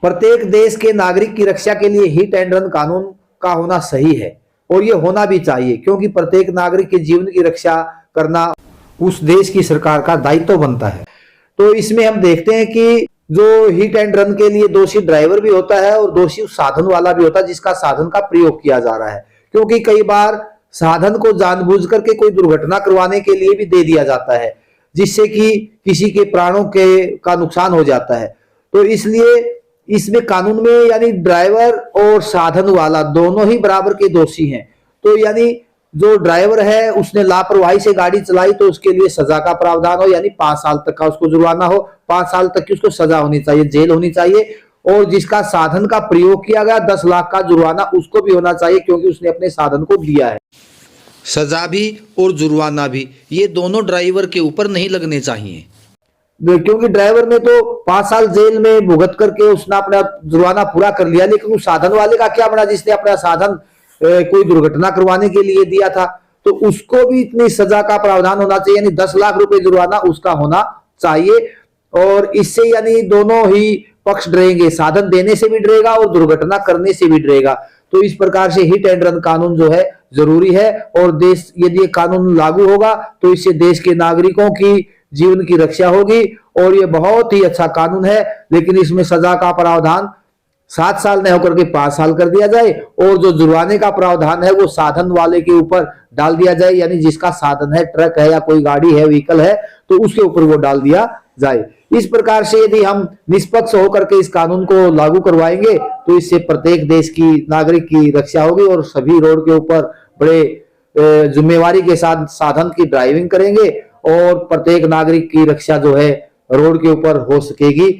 प्रत्येक देश के नागरिक की रक्षा के लिए हिट एंड रन कानून का होना सही है और ये होना भी चाहिए, क्योंकि प्रत्येक नागरिक के जीवन की रक्षा करना उस देश की सरकार का दायित्व बनता है। तो इसमें हम देखते हैं कि जो हिट एंड रन के लिए दोषी ड्राइवर भी होता है और दोषी उस साधन वाला भी होता है जिसका साधन का प्रयोग किया जा रहा है, क्योंकि कई बार साधन को जानबूझ करके कोई दुर्घटना करवाने के लिए भी दे दिया जाता है, जिससे कि किसी के प्राणों का नुकसान हो जाता है। तो इसलिए इसमें कानून में यानी ड्राइवर और साधन वाला दोनों ही बराबर के दोषी हैं। तो यानी जो ड्राइवर है उसने लापरवाही से गाड़ी चलाई तो उसके लिए सजा का प्रावधान हो, यानी 5 साल तक का उसको जुर्माना हो, 5 साल तक की उसको सजा होनी चाहिए, जेल होनी चाहिए। और जिसका साधन का प्रयोग किया गया 10 लाख का जुर्माना उसको भी होना चाहिए, क्योंकि उसने अपने साधन को दिया है। सजा भी और जुर्माना भी ये दोनों ड्राइवर के ऊपर नहीं लगने चाहिए, क्योंकि ड्राइवर ने तो 5 साल जेल में भुगत करके उसने अपना जुर्माना पूरा कर लिया, लेकिन उस साधन वाले का क्या बना जिसने अपना साधन कोई दुर्घटना करवाने के लिए दिया था। तो उसको भी इतनी सजा का प्रावधान होना चाहिए, यानी 10 लाख रुपए जुर्माना उसका होना चाहिए। और इससे यानी दोनों ही पक्ष डरेंगे, साधन देने से भी डरेगा और दुर्घटना करने से भी डरेगा। तो इस प्रकार से हिट एंड रन कानून जो है जरूरी है, और देश यदि ये कानून लागू होगा तो इससे देश के नागरिकों की जीवन की रक्षा होगी और ये बहुत ही अच्छा कानून है। लेकिन इसमें सजा का प्रावधान 7 साल न होकर के 5 साल कर दिया जाए, और जो जुर्माने का प्रावधान है वो साधन वाले के ऊपर डाल दिया जाए, यानी जिसका साधन है, ट्रक है या कोई गाड़ी है, व्हीकल है, तो उसके ऊपर वो डाल दिया जाए। इस प्रकार से यदि हम निष्पक्ष होकर के इस कानून को लागू करवाएंगे तो इससे प्रत्येक देश की नागरिक की रक्षा होगी और सभी रोड के ऊपर बड़े जिम्मेवारी के साथ साधन की ड्राइविंग करेंगे और प्रत्येक नागरिक की रक्षा जो है रोड के ऊपर हो सकेगी।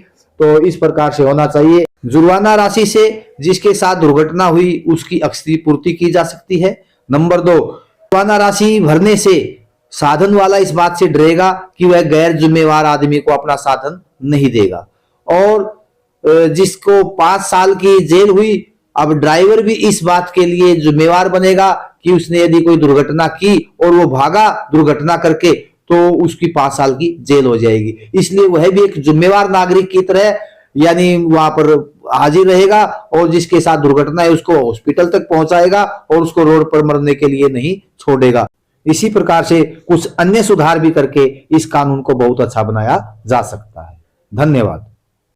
तो इस प्रकार से होना चाहिए। जुर्माना राशि से जिसके साथ दुर्घटना हुई उसकी क्षतिपूर्ति की जा सकती है। नंबर 2, जुर्माना राशि भरने से साधन वाला इस बात से डरेगा कि वह गैर जिम्मेवार आदमी को अपना साधन नहीं देगा, और जिसको 5 साल की जेल हुई, अब ड्राइवर भी इस बात के लिए जिम्मेवार बनेगा कि उसने यदि कोई दुर्घटना की और वो भागा दुर्घटना करके तो उसकी 5 साल की जेल हो जाएगी। इसलिए वह भी एक जिम्मेवार नागरिक की तरह यानी वहां पर हाजिर रहेगा और जिसके साथ दुर्घटना है उसको हॉस्पिटल तक पहुंचाएगा और उसको रोड पर मरने के लिए नहीं छोड़ेगा। इसी प्रकार से कुछ अन्य सुधार भी करके इस कानून को बहुत अच्छा बनाया जा सकता है। धन्यवाद।